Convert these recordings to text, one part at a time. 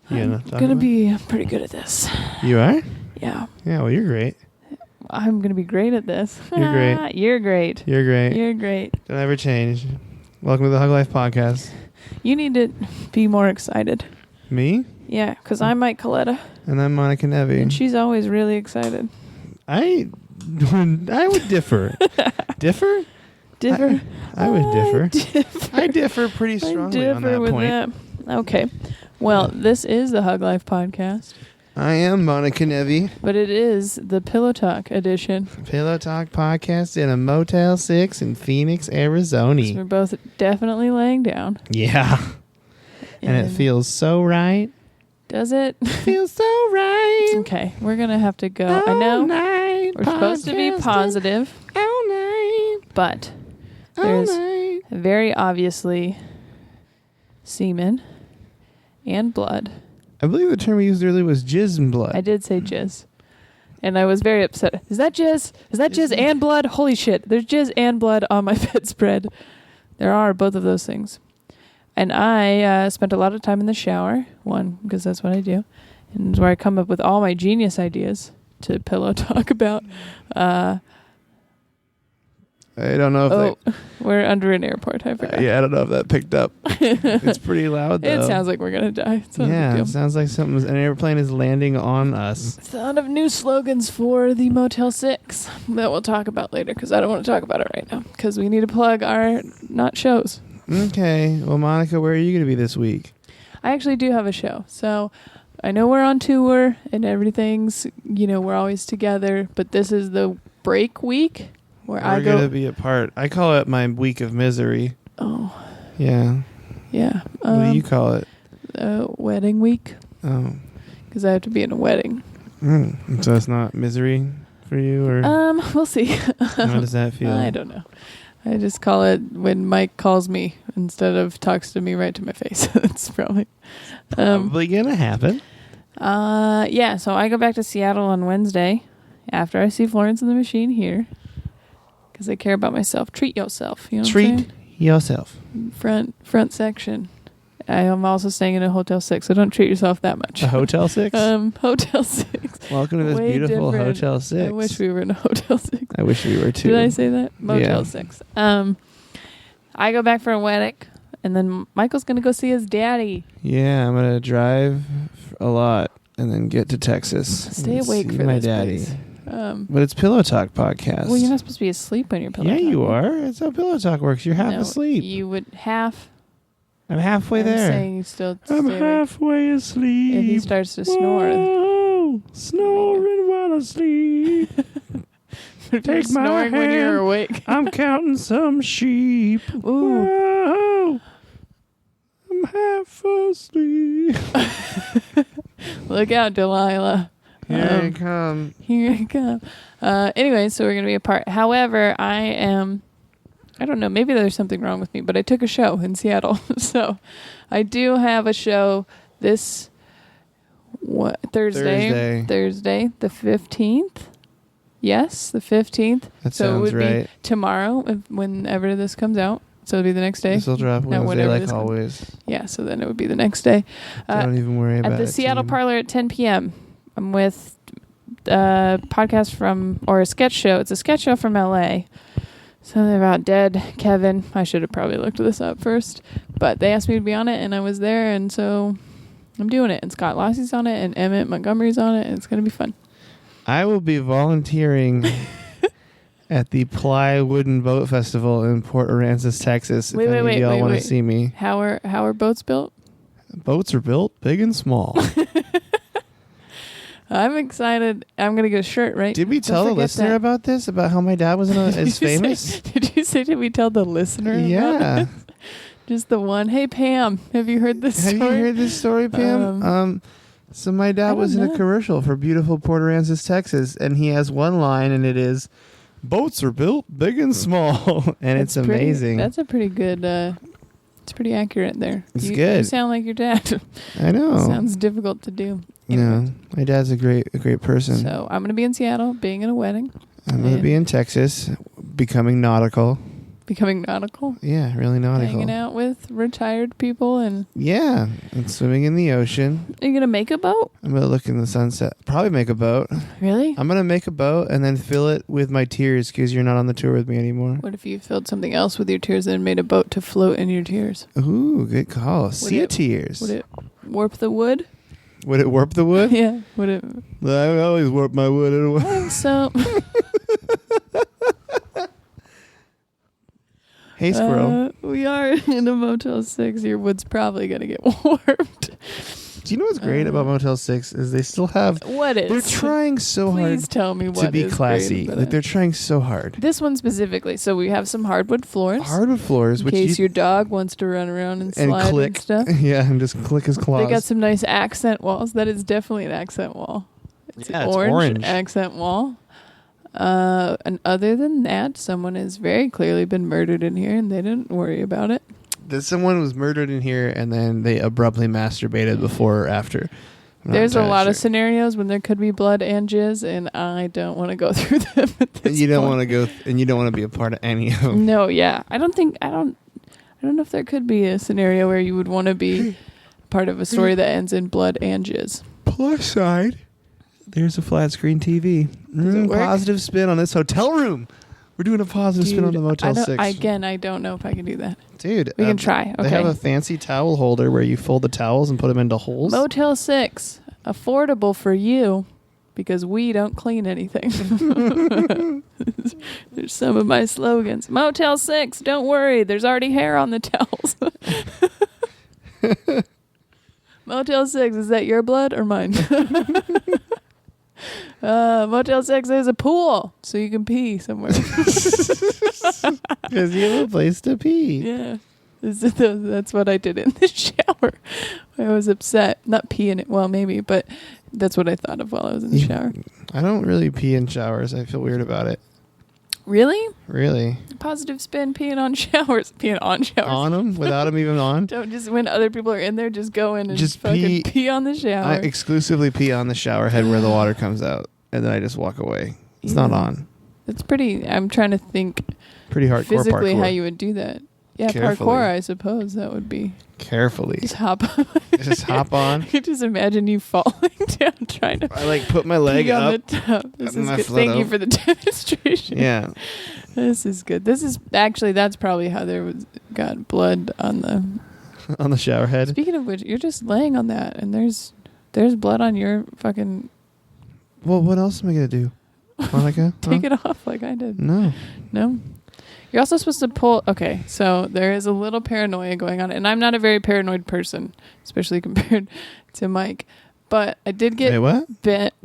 I'm going to be pretty good at this. You are? Yeah. Yeah, well, you're great. I'm going to be great at this. You're great. You're great. You're great. You're great. Don't ever change. Welcome to the Hug Life Podcast. You need to be more excited. Me? Yeah, because I'm Mike Coletta. And I'm Monica Nevi. And she's always really excited. I would differ. Differ? Differ? I would differ. I differ pretty strongly on that point. Okay. Well, this is the Hug Life Podcast. I am Monica Nevi. But it is the Pillow Talk edition. Pillow Talk Podcast in a Motel 6 in Phoenix, Arizona. So we're both definitely laying down. Yeah. And it feels so right. Does it? Feels so right. Okay, we're going to have to go. I know we're supposed to be positive. All night. But there's very obviously semen and blood. I believe the term we used earlier was jizz and blood. I did say jizz. And I was very upset. Is that jizz? Is that jizz and blood? Holy shit. There's jizz and blood on my bedspread. There are both of those things. And I spent a lot of time in the shower. One, because that's what I do. And it's where I come up with all my genius ideas to pillow talk about. I don't know if we're under an airport. I forgot. Yeah, I don't know if that picked up. It's pretty loud, though. It sounds like we're going to die. It sounds like an airplane is landing on us. Thought of new slogans for the Motel 6 that we'll talk about later, because I don't want to talk about it right now, because we need to plug our not shows. Okay. Well, Monica, where are you going to be this week? I actually do have a show. So I know we're on tour and everything's, we're always together, but this is the break week. We're going to be apart. I call it my week of misery. Oh. Yeah. Yeah. What do you call it? Wedding week. Oh. Because I have to be in a wedding. So it's not misery for you? Or we'll see. How does that feel? I don't know. I just call it when Mike calls me instead of talks to me right to my face. That's probably going to happen. Yeah, so I go back to Seattle on Wednesday after I see Florence and the Machine here. Because I care about myself. Treat yourself. You know Treat yourself. Front section. I am also staying in a Hotel 6, so don't treat yourself that much. A Hotel 6? Hotel 6. Welcome to this beautiful different. Hotel 6. I wish we were in a Hotel 6. I wish we were too. Did I say that? Motel 6. I go back for a wedding, and then Michael's going to go see his daddy. Yeah, I'm going to drive a lot and then get to Texas. Stay awake for my this, daddy. Please. But it's Pillow Talk Podcast. Well, you're not supposed to be asleep when you're Pillow Talk. Yeah, you are. It's how Pillow Talk works. You're half asleep. You would half. I'm halfway there. I'm saying you still I'm halfway asleep. If he starts to snore. Whoa, snoring while asleep. Take my hand. When you're awake. I'm counting some sheep. Ooh. Whoa, I'm half asleep. Look out, Delilah. Here I come. Here I come. Anyway, so we're going to be apart. However, I don't know, maybe there's something wrong with me, but I took a show in Seattle. So I do have a show this Thursday, the 15th. Yes, the 15th. That so it would right. be tomorrow, whenever this comes out. So it'll be the next day. This will drop Wednesday like always. Yeah, so then it would be the next day. Don't even worry about it. At the Seattle Parlor at 10 p.m. I'm with a podcast or a sketch show. It's a sketch show from L.A. So they're about dead Kevin. I should have probably looked this up first. But they asked me to be on it, and I was there, and so I'm doing it. And Scott Lossie's on it, and Emmett Montgomery's on it, and it's going to be fun. I will be volunteering at the Ply Wooden Boat Festival in Port Aransas, Texas. If any of y'all want to see me. How are boats built? Boats are built big and small. I'm excited. I'm going to get a shirt, right? Did we tell the listener about this? About how my dad was is famous? Did you say, did we tell the listener? Yeah. Just the one. Hey, Pam, have you heard this story? Have you heard this story, Pam? So my dad was in a commercial for beautiful Port Aransas, Texas, and he has one line, and it is, boats are built big and small. And it's amazing. That's a pretty good... it's pretty accurate there. It's good. You sound like your dad. I know. Sounds difficult to do. Anyway. No, my dad's a great person. So I'm going to be in Seattle, being in a wedding. I'm going to be in Texas, becoming nautical. Becoming nautical? Yeah, really nautical. Hanging out with retired people and... Yeah, and swimming in the ocean. Are you going to make a boat? I'm going to look in the sunset. Probably make a boat. Really? I'm going to make a boat and then fill it with my tears because you're not on the tour with me anymore. What if you filled something else with your tears and made a boat to float in your tears? Ooh, good call. Sea of tears. Would it warp the wood? Would it warp the wood? Yeah. Would it? I always warp my wood anyway. I think so. Hey, squirrel. We are in a Motel 6. Your wood's probably going to get warped. Do you know what's great about Motel 6 is they still have... What is? They're trying so hard tell me what to be is classy. great Like they're trying so hard. This one specifically. So we have some hardwood floors. Hardwood floors, in which case your dog wants to run around and slide click. and stuff. Yeah, and just click his claws. They got some nice accent walls. That is definitely an accent wall. It's yeah, an it's orange accent wall. And other than that, someone has very clearly been murdered in here, and they didn't worry about it. Someone was murdered in here, and then they abruptly masturbated before or after. There's a lot of scenarios when there could be blood and jizz, and I don't want to go through them. At this and you don't point. want to go, and you don't want to be a part of any of them. No, yeah, I don't know if there could be a scenario where you would want to be part of a story that ends in blood and jizz. Plus side, there's a flat screen TV. Positive spin on this hotel room. We're doing a positive spin on the Motel 6. I don't know if I can do that. Dude, we can try. Okay. They have a fancy towel holder where you fold the towels and put them into holes. Motel 6, affordable for you because we don't clean anything. There's some of my slogans. Motel 6, don't worry. There's already hair on the towels. Motel 6, is that your blood or mine? Motel 6 is a pool, so you can pee somewhere. Because you have a place to pee. Yeah. That's what I did in the shower. I was upset. Not pee in it. Well, maybe, but that's what I thought of while I was in the shower. I don't really pee in showers. I feel weird about it. Really? Really? Positive spin, peeing on showers. Peeing on showers. On them? Without them even on? Don't just, when other people are in there, just go in and just fucking pee on the shower. I exclusively pee on the shower head where the water comes out. And then I just walk away. It's not on. It's pretty, I'm trying to think pretty hardcore physically parkour. how you would do that. Yeah, Carefully. parkour, I suppose that would be. Carefully. Just hop on. I just imagine you falling down trying to. I put my leg up. On the top. This is good. Thank you for the demonstration. Yeah. This is good. This is actually, that's probably how there got blood on the shower head. Speaking of which, you're just laying on that and there's blood on your fucking. Well, what else am I going to do? Monica? Take it off like I did. No. You're also supposed to pull... Okay, so there is a little paranoia going on. And I'm not a very paranoid person, especially compared to Mike. But I did get bit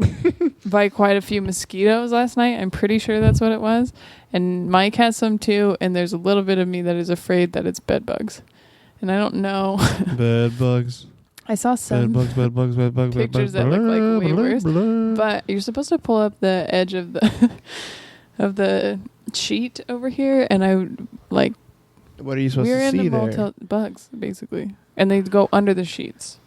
by quite a few mosquitoes last night. I'm pretty sure that's what it was. And Mike has some too. And there's a little bit of me that is afraid that it's bed bugs. And I don't know. Bed bugs. I saw some bed bugs, pictures that look like way worse. But you're supposed to pull up the edge of the of the sheet over here, and I like. What are you supposed to see there? Motel bugs, basically, and they go under the sheets.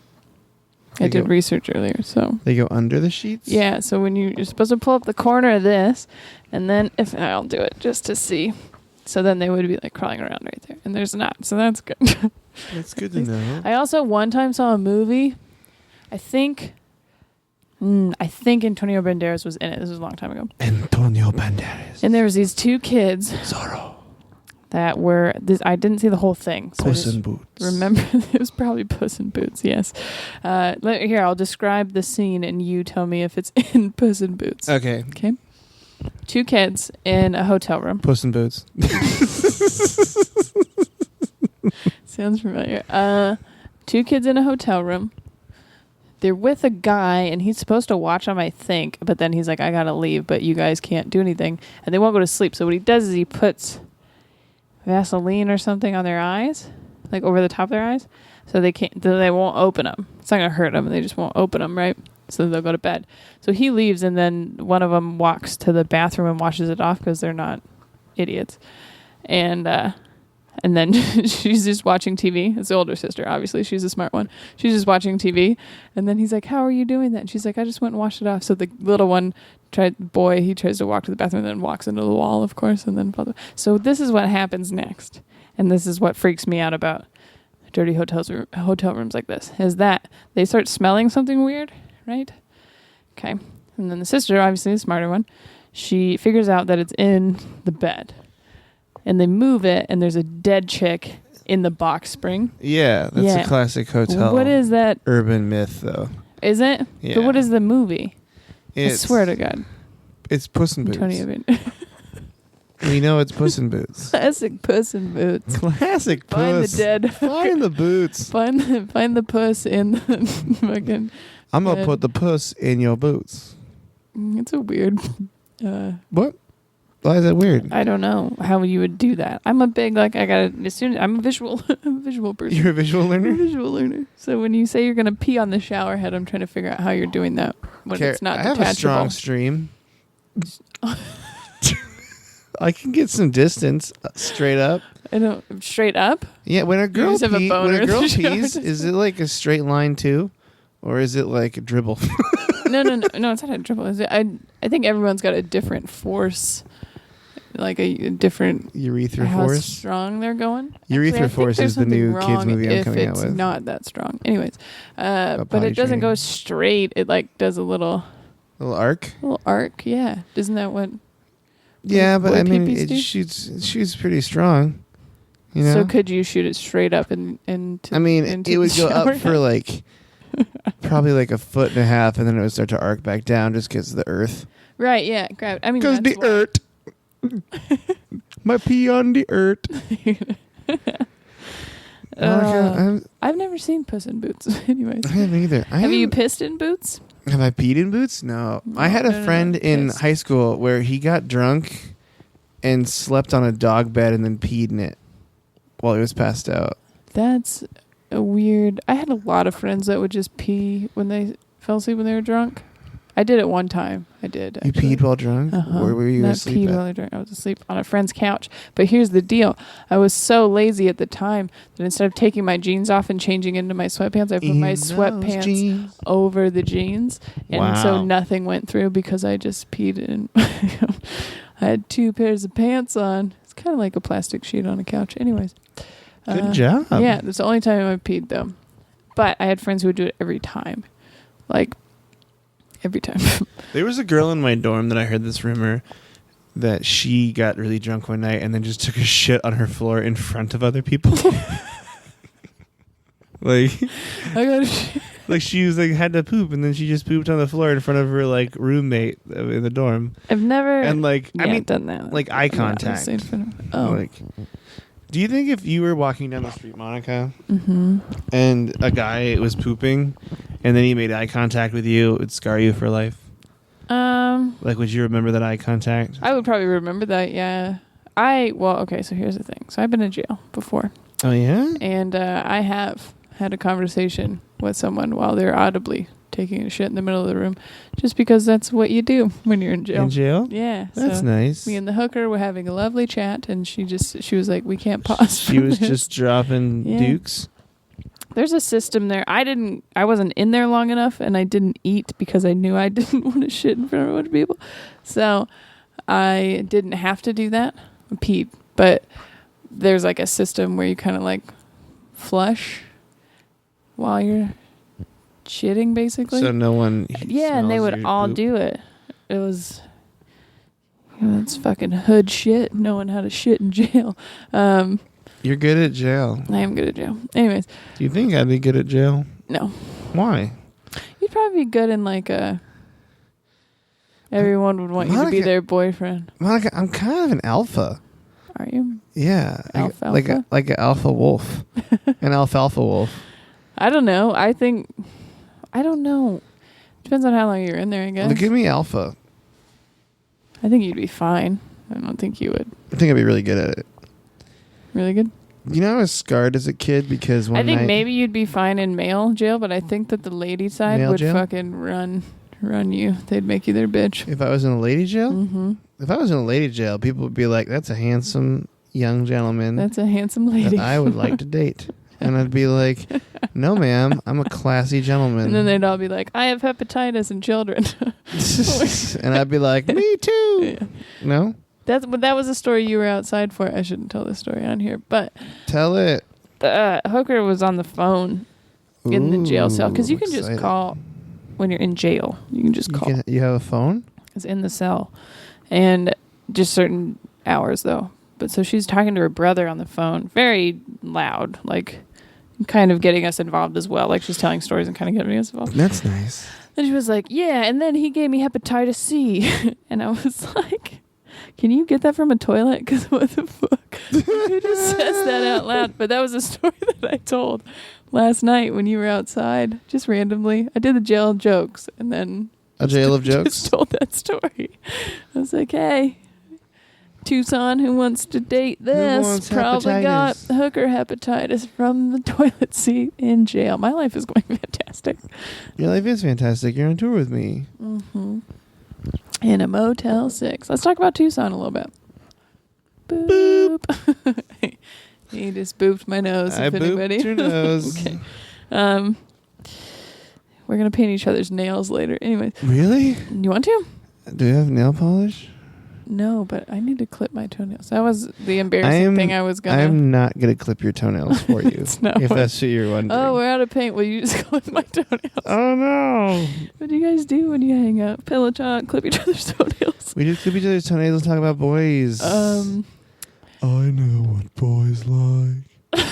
I did research earlier, so they go under the sheets. Yeah, so when you're supposed to pull up the corner of this, and then if I'll do it just to see, so then they would be like crawling around right there, and there's not, so that's good. That's good to know. I also one time saw a movie. I think Antonio Banderas was in it. This was a long time ago. Antonio Banderas. And there was these two kids. Zorro. That were I didn't see the whole thing. So Puss in Boots. Remember, it was probably Puss in Boots. Yes. Here, I'll describe the scene, and you tell me if it's in Puss in Boots. Okay. Okay. Two kids in a hotel room. Puss in Boots. Sounds familiar. Two kids in a hotel room. They're with a guy, and he's supposed to watch them, I think. But then he's like, I gotta leave, but you guys can't do anything. And they won't go to sleep. So what he does is he puts Vaseline or something on their eyes, like over the top of their eyes, so they won't open them. It's not gonna hurt them. They just won't open them, right? So they'll go to bed. So he leaves, and then one of them walks to the bathroom and washes it off because they're not idiots. And And then she's just watching TV. It's the older sister, obviously. She's a smart one. She's just watching TV. And then he's like, how are you doing that? And she's like, I just went and washed it off. So the little one, he tries to walk to the bathroom and then walks into the wall, of course. And then so this is what happens next. And this is what freaks me out about dirty hotel rooms like this, is that they start smelling something weird, right? Okay. And then the sister, obviously the smarter one, she figures out that it's in the bed. And they move it, and there's a dead chick in the box spring. Yeah, that's a classic hotel. What is that? Urban myth, though. Is it? Yeah. But what is the movie? I swear to God. It's Puss in Boots. We know it's Puss in Boots. Classic Puss in Boots. Classic Puss. Find the dead. Find the boots. Find the puss in the fucking... I'm going to put the puss in your boots. It's a weird... What? Why is that weird? I don't know how you would do that. I'm a big, I'm a visual person. You're a visual learner? I'm a visual learner. So when you say you're going to pee on the shower head, I'm trying to figure out how you're doing that when it's not detachable. I have a strong stream. I can get some distance straight up. Straight up? Yeah, when a girl pees, is it like a straight line too? Or is it like a dribble? No, it's not a dribble. I think everyone's got a different force. Like a different urethra how force. Strong they're going. Urethra force is the new kids movie I'm coming out with. It's not that strong. Anyways, but it doesn't go straight. It does a little arc. Little arc, yeah. Isn't that what? Yeah, but I mean, it shoots pretty strong. You know. So could you shoot it straight up into? I mean, it would go up for like probably like a foot and a half, and then it would start to arc back down just because of the earth. Right. Yeah. I mean, because the earth. My pee on the earth. I've never seen Puss in Boots. Anyways, I haven't either. Have you pissed in boots? Have I peed in boots? No. I had a friend in high school where he got drunk and slept on a dog bed and then peed in it while he was passed out. That's a weird. I had a lot of friends that would just pee when they fell asleep when they were drunk. I did it one time. I did. Actually. You peed while drunk? Uh-huh. Where were you asleep while I was asleep on a friend's couch. But here's the deal. I was so lazy at the time that instead of taking my jeans off and changing into my sweatpants, I put my sweatpants over the jeans. And so nothing went through because I just peed in. I had 2 pairs of pants on. It's kind of like a plastic sheet on a couch. Anyways. Good job. Yeah, that's the only time I peed, though. But I had friends who would do it every time. Like... every time. There was a girl in my dorm that I heard this rumor that she got really drunk one night and then just took a shit on her floor in front of other people. Like she was like had to poop and then she just pooped on the floor in front of her like roommate in the dorm. I've never done that. Like eye contact. Like, do you think if you were walking down the street, Monica, and a guy was pooping, and then he made eye contact with you, it would scar you for life? Like, would you remember that eye contact? I would probably remember that. Yeah. Okay. So here's the thing. So I've been in jail before. Oh yeah. And I have had a conversation with someone while they're audibly taking a shit in the middle of the room, just because that's what you do when you're in jail. In jail? Yeah. That's nice. Me and the hooker were having a lovely chat, and she was like, we can't pause. She was just dropping dukes. There's a system there. I wasn't in there long enough, and I didn't eat because I knew I didn't want to shit in front of a bunch of people. So I didn't have to do that. I peed. But there's like a system where you kind of like flush while you're shitting, basically. So no one. Yeah, and they would all do it. It was. It's fucking hood shit, knowing how to shit in jail. You're good at jail. I am good at jail. Anyways. Do you think I'd be good at jail? No. Why? You'd probably be good in like a... Everyone would want you to be their boyfriend. Monica, I'm kind of an alpha. Are you? Yeah. Alpha? Like an alpha wolf. An alfalfa wolf. I don't know. I don't know. Depends on how long you're in there, I guess. Well, give me alpha. I think you'd be fine. I don't think you would. I think I'd be really good at it. Really good? You know, I was scarred as a kid because I think maybe you'd be fine in male jail, but I think that the lady side would fucking run you. They'd make you their bitch. If I was in a lady jail? Mm-hmm. If I was in a lady jail, people would be like, that's a handsome young gentleman. That's a handsome lady. That I would like to date. And I'd be like, no, ma'am, I'm a classy gentleman. And then they'd all be like, I have hepatitis in children. And I'd be like, me too. Yeah. No? That was a story you were outside for. I shouldn't tell this story on here, but tell it. The hooker was on the phone in the jail cell because you can just call when you're in jail. You can just call. You have a phone? It's in the cell, and just certain hours though. But so she's talking to her brother on the phone, very loud, like kind of getting us involved as well. Like she's telling stories and kind of getting us involved. That's nice. And she was like, "Yeah," and then he gave me hepatitis C, and I was like, can you get that from a toilet? Because what the fuck? Who just says that out loud? But that was a story that I told last night when you were outside, just randomly. I did the jail jokes, and then a jail of jokes. Just told that story. I was like, hey, Tucson, who wants to date this, probably got hooker hepatitis from the toilet seat in jail. My life is going fantastic. Your life is fantastic. You're on tour with me. Mm-hmm. In a Motel 6. Let's talk about Tucson a little bit. Boop. He just booped my nose. I booped your nose. Okay. We're going to paint each other's nails later. Anyway. Really? You want to? Do you have nail polish? No, but I need to clip my toenails. That was the embarrassing thing I was going to... I'm not going to clip your toenails for you, if that's what you're wondering. Oh, we're out of paint. Will you just clip my toenails? Oh, no. What do you guys do when you hang out? Pillow talk, clip each other's toenails. We just clip each other's toenails and talk about boys. I know what boys like.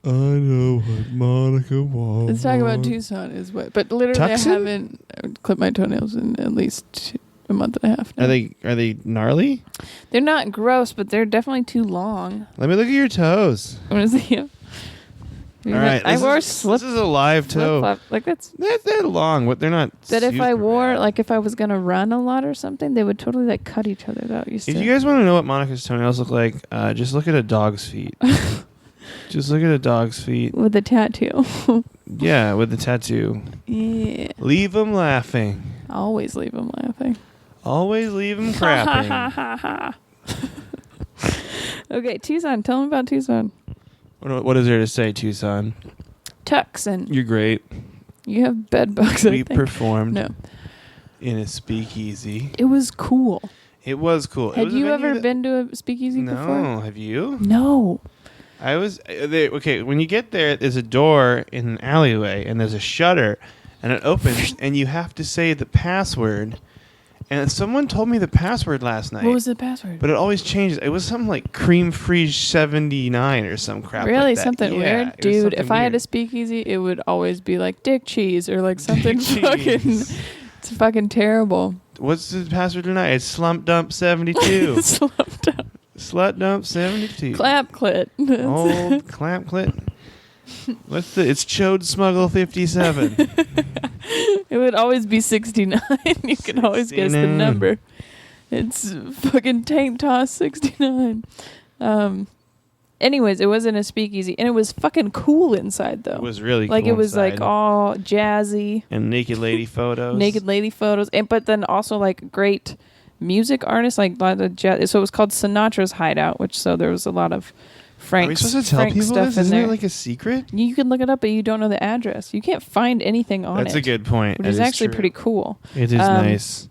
I know what Monica wants. Let's talk about Tucson is what... But literally Tucson? I haven't clipped my toenails in at least... a month and a half now. Are they gnarly? They're not gross, but they're definitely too long. Let me look at your toes. What is it? All right, I wore slip. This is a live toe. Flip-flop. Like they're long, but they're not. That if I wore, like if I was gonna run a lot or something, they would totally like cut each other out. If you guys want to know what Monica's toenails look like, just look at a dog's feet. Just look at a dog's feet with the tattoo. Yeah, with the tattoo. Yeah. Leave them laughing. Always leave them laughing. Always leave them crapping. Okay, Tucson. Tell them about Tucson. What is there to say, Tucson? Tucson. You're great. You have bed bugs. We performed in a speakeasy. It was cool. It was cool. Had you ever been to a speakeasy before? No. Have you? No. I was there. Okay, when you get there, there's a door in an alleyway, and there's a shutter, and it opens, and you have to say the password. And someone told me the password last night. What was the password? But it always changes. It was something like cream free 79 or some crap. Really, like that. something weird, dude. If I had a speakeasy, it would always be like dick cheese or like something fucking. It's fucking terrible. What's the password tonight? It's slump dump 72. Slump dump. Slut dump 72. Clap clit. Old clap clit. It's chode smuggle 57. It would always be 69. You can always guess the number. It's fucking tank toss 69. Anyways, it wasn't a speakeasy, and it was fucking cool inside though. It was really like cool it was inside. like all jazzy and naked lady photos. But then also like great music artists, like a lot of jazz. So it was called Sinatra's Hideout, there was a lot of Frank. Are we supposed to tell people this? Isn't it like a secret? You can look it up, but you don't know the address. You can't find anything on it. That's a good point. Which is actually pretty cool. It is nice.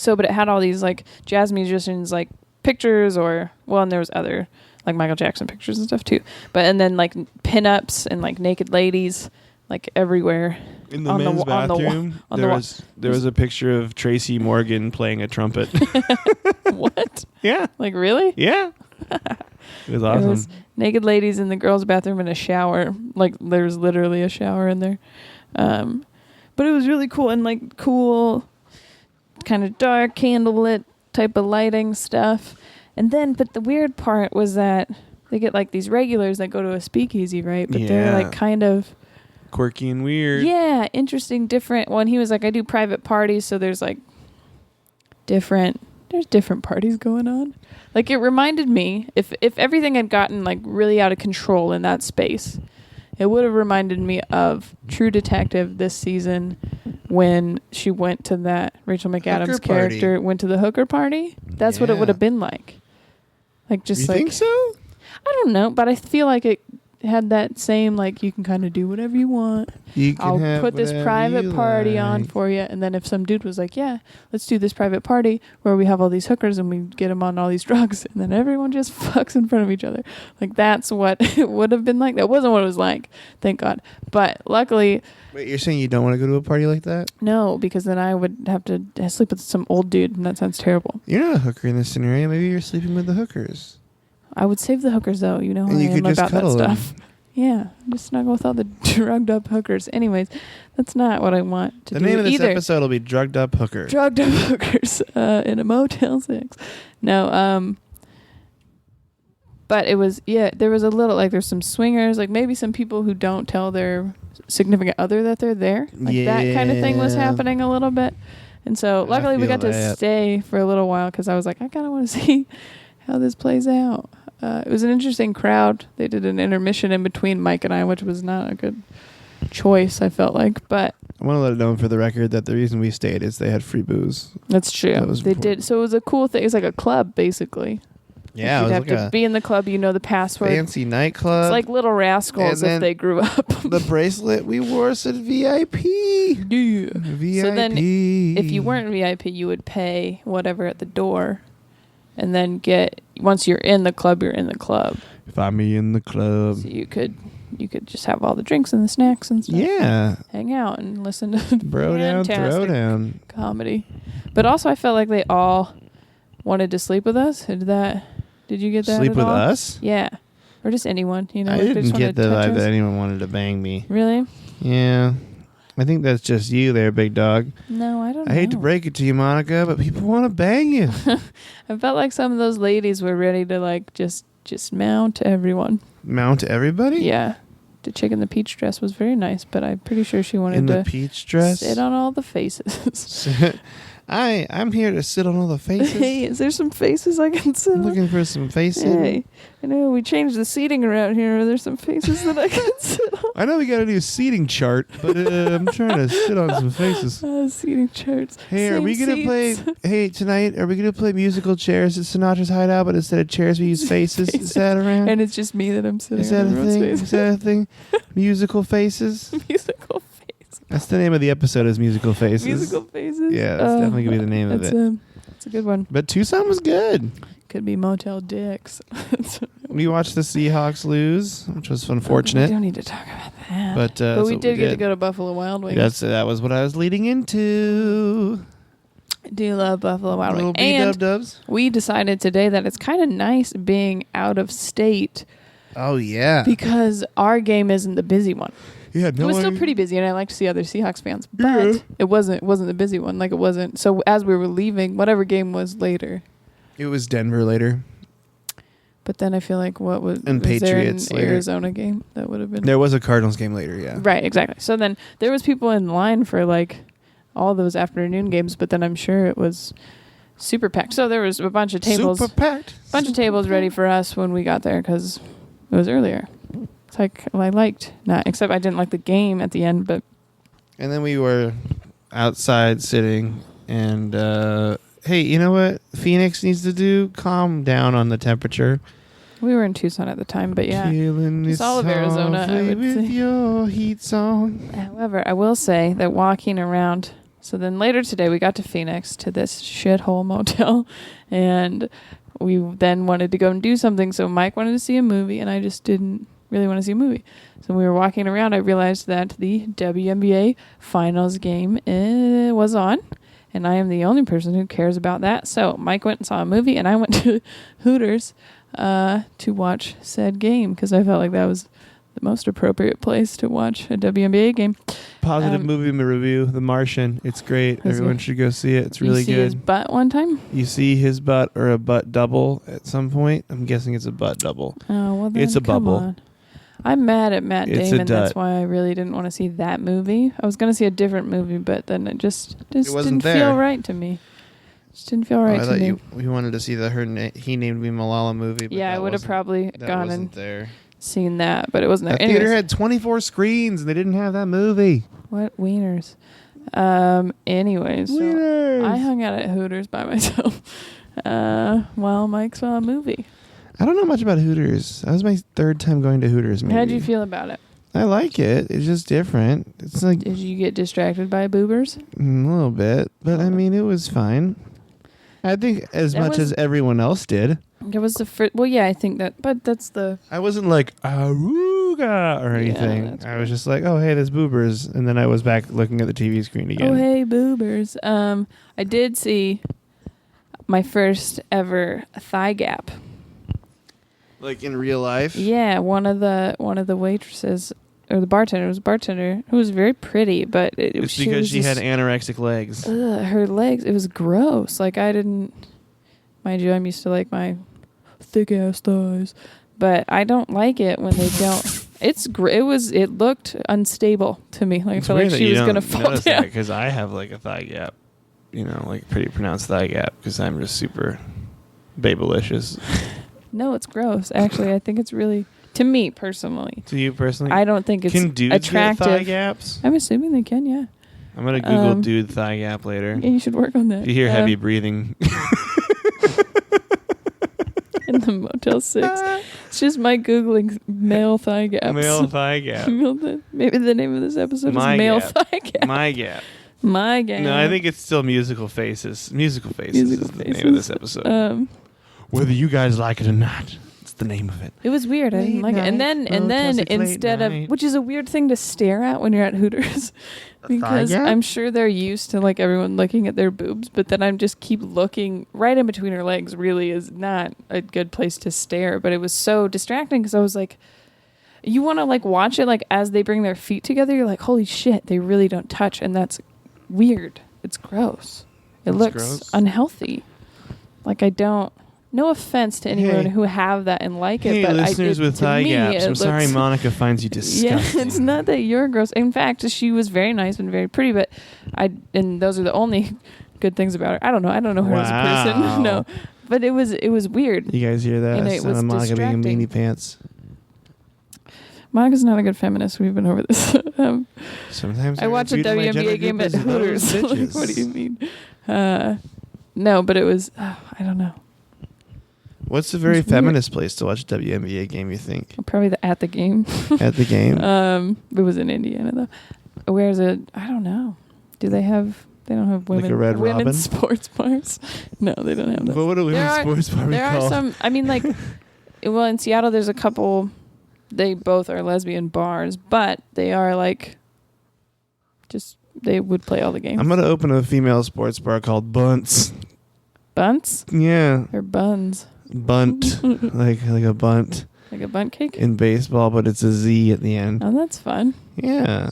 But it had all these like jazz musicians like pictures and there was other like Michael Jackson pictures and stuff too. And then like pinups and like naked ladies like everywhere. In the men's bathroom, there was a picture of Tracy Morgan playing a trumpet. What? Yeah. Like really? Yeah. It was awesome. It was naked ladies in the girls' bathroom in a shower. Like there's literally a shower in there. But it was really cool and like cool, kind of dark candlelit type of lighting stuff. And then, but the weird part was that they get like these regulars that go to a speakeasy, right? But they're like kind of quirky and weird. Yeah, interesting, different. Well, and he was like, I do private parties, so there's like different parties going on. Like it reminded me, if everything had gotten like really out of control in that space, it would have reminded me of True Detective this season when she went to that Rachel McAdams character went to the hooker party. That's what it would have been like. Like just you think so? I don't know, but I feel like it had that same, like, you can kind of do whatever you want. I'll put this private party on for you. And then if some dude was like, yeah, let's do this private party where we have all these hookers and we get them on all these drugs, and then everyone just fucks in front of each other. Like, that's what it would have been like. That wasn't what it was like, thank God. But luckily... Wait, you're saying you don't want to go to a party like that? No, because then I would have to sleep with some old dude, and that sounds terrible. You're not a hooker in this scenario. Maybe you're sleeping with the hookers. I would save the hookers, though. You know how I am about that stuff. Yeah, just snuggle with all the drugged up hookers. Anyways, that's not what I want to do. The name of this either. episode will be Drugged Up Hookers. Drugged Up Hookers in a Motel 6. No, but it was, there was a little, like, there's some swingers, like maybe some people who don't tell their significant other that they're there. Like that kind of thing was happening a little bit. And so luckily we got to stay for a little while because I was like, I kind of want to see how this plays out. It was an interesting crowd. They did an intermission in between Mike and I, which was not a good choice, I felt like. But I want to let it known for the record that the reason we stayed is they had free booze. That's true. They did. So it was a cool thing. It was like a club, basically. Yeah, you'd have to be in the club. You know the password. Fancy nightclub. It's like Little Rascals if they grew up. The bracelet we wore said VIP. Yeah. VIP. So then, if you weren't VIP, you would pay whatever at the door, and then once you're in the club, you're in the club. Find me in the club. So you could just have all the drinks and the snacks and stuff. Yeah. Hang out and listen to Bro down, throw down comedy. But also, I felt like they all wanted to sleep with us. Did you get that? Sleep at with all? us? Yeah. Or just anyone, you know. I didn't get the vibe that anyone wanted to bang me. Really? Yeah. I think that's just you there, big dog. No, I don't know. I hate to break it to you, Monica, but people want to bang you. I felt like some of those ladies were ready to, like, just mount everyone. Mount everybody? Yeah. The chick in the peach dress was very nice, but I'm pretty sure she wanted in the peach dress? Sit on all the faces. I'm here to sit on all the faces. Hey, is there some faces I can sit on? Looking for some faces. Hey, I know we changed the seating around here. Are there some faces that I can sit on? I know we got a new seating chart, but I'm trying to sit on some faces. Seating charts. Hey, are we going to play... Hey, tonight, are we going to play musical chairs at Sinatra's Hideout, but instead of chairs, we use faces? Is that around? And it's just me that I'm sitting on. Is that a thing? Is that a thing? Musical faces? Musical faces. That's the name of the episode, is Musical Faces. Musical Faces? Yeah, that's definitely going to be the name of it. That's a good one. But Tucson was good. Could be Motel Dicks. We watched the Seahawks lose, which was unfortunate. We don't need to talk about that. But we did get to go to Buffalo Wild Wings. That was what I was leading into. I do love Buffalo Wild Wings. And dubs. We decided today that it's kind of nice being out of state. Oh, yeah. Because our game isn't the busy one. Yeah, it was still pretty busy, and I liked to see other Seahawks fans, but it wasn't the busy one. Like, it wasn't. So as we were leaving, whatever game was later. It was Denver later. But then I feel like was Patriots there an Arizona game that would have been? There was a Cardinals game later, yeah. Right, exactly. So then there was people in line for like all those afternoon games, but then I'm sure it was super packed. So there was a bunch of tables, ready for us when we got there because it was earlier. It's like I liked not, except I didn't like the game at the end, but. And then we were outside sitting, and hey, you know what Phoenix needs to do? Calm down on the temperature. We were in Tucson at the time, but yeah, it's all of Arizona. I would say. Your heat song. However, I will say that walking around. So then later today, we got to Phoenix to this shithole motel, and we then wanted to go and do something. So Mike wanted to see a movie, and I just didn't really want to see a movie. So when we were walking around, I realized that the WNBA Finals game was on, and I am the only person who cares about that. So Mike went and saw a movie, and I went to Hooters to watch said game because I felt like that was the most appropriate place to watch a WNBA game. Positive movie review, The Martian. It's great. Everyone should go see it. It's really good. You see his butt one time? You see his butt or a butt double at some point. I'm guessing it's a butt double. Oh, well then it's a bubble. On. I'm mad at Matt Damon. That's why I really didn't want to see that movie. I was going to see a different movie, but then it just didn't feel right to me. Just didn't feel right to me. I thought you wanted to see the He Named Me Malala movie. But yeah, I would have probably gone and there. Seen that, but it wasn't there. The theater had 24 screens, and they didn't have that movie. What? Wieners. Anyways, so I hung out at Hooters by myself while Mike saw a movie. I don't know much about Hooters. That was my third time going to Hooters. Maybe. How'd you feel about it? I like it. It's just different. It's like. Did you get distracted by boobers? A little bit, but I mean, it was fine. I think as much as everyone else did. It was the first. Well, yeah, I think that, but that's the. I wasn't like Aruga or anything. I was just like, oh hey, there's boobers, and then I was back looking at the TV screen again. Oh hey, boobers. I did see my first ever thigh gap. Like in real life? Yeah, one of the waitresses or the bartender, it was a bartender who was very pretty, but it's because she had anorexic legs. Her legs, it was gross. Like I didn't, mind you, I'm used to like my thick ass thighs, but I don't like it when they don't. It looked unstable to me. Like I felt like she was gonna fall down. Because I have like a thigh gap, like pretty pronounced thigh gap because I'm just super babylicious. No, it's gross. Actually, I think it's really, to me personally. To you personally? I don't think it's can dudes attractive. Get thigh gaps? I'm assuming they can, yeah. I'm going to Google dude thigh gap later. Yeah, you should work on that. If you hear heavy breathing. In the Motel 6. It's just my Googling male thigh gaps. Male thigh gap. Maybe the name of this episode is Male Thigh Gap. My gap. My gap. No, I think it's still Musical Faces. Musical Faces is the name of this episode. Whether you guys like it or not, it's the name of it. It was weird. I didn't like it. And then instead of, which is a weird thing to stare at when you're at Hooters, because I'm sure they're used to like everyone looking at their boobs, but then I'm just keep looking right in between her legs. Really is not a good place to stare. But it was so distracting because I was like, you want to like watch it like as they bring their feet together. You're like, holy shit, they really don't touch, and that's weird. It's gross. It looks unhealthy. Like I don't. No offense to anyone who have that and like it, but listeners with thigh gaps, I'm sorry Monica finds you disgusting. Yeah, it's not that you're gross. In fact, she was very nice and very pretty, but and those are the only good things about her. I don't know her as a person. No, but it was weird. You guys hear that? And it was Monica distracting. being a meanie pants. Monica's not a good feminist. We've been over this. Sometimes I watch a WNBA game at Hooters. Like, what do you mean? No, but it was. I don't know. What's a very feminist place to watch a WNBA game, you think? Probably at the game. At the game? It was in Indiana, though. Where's it? I don't know. They don't have women, like a Red women's Robin? Sports bars? No, they don't have that. What would a women's sports bar be There called? are some, I mean, like, well, in Seattle, there's a couple, they both are lesbian bars, but they are like, they would play all the games. I'm going to open a female sports bar called Bunts. Bunts? Yeah. Or buns? Bunt. like a bunt. Like a bunt cake? In baseball, but it's a Z at the end. Oh, that's fun. Yeah.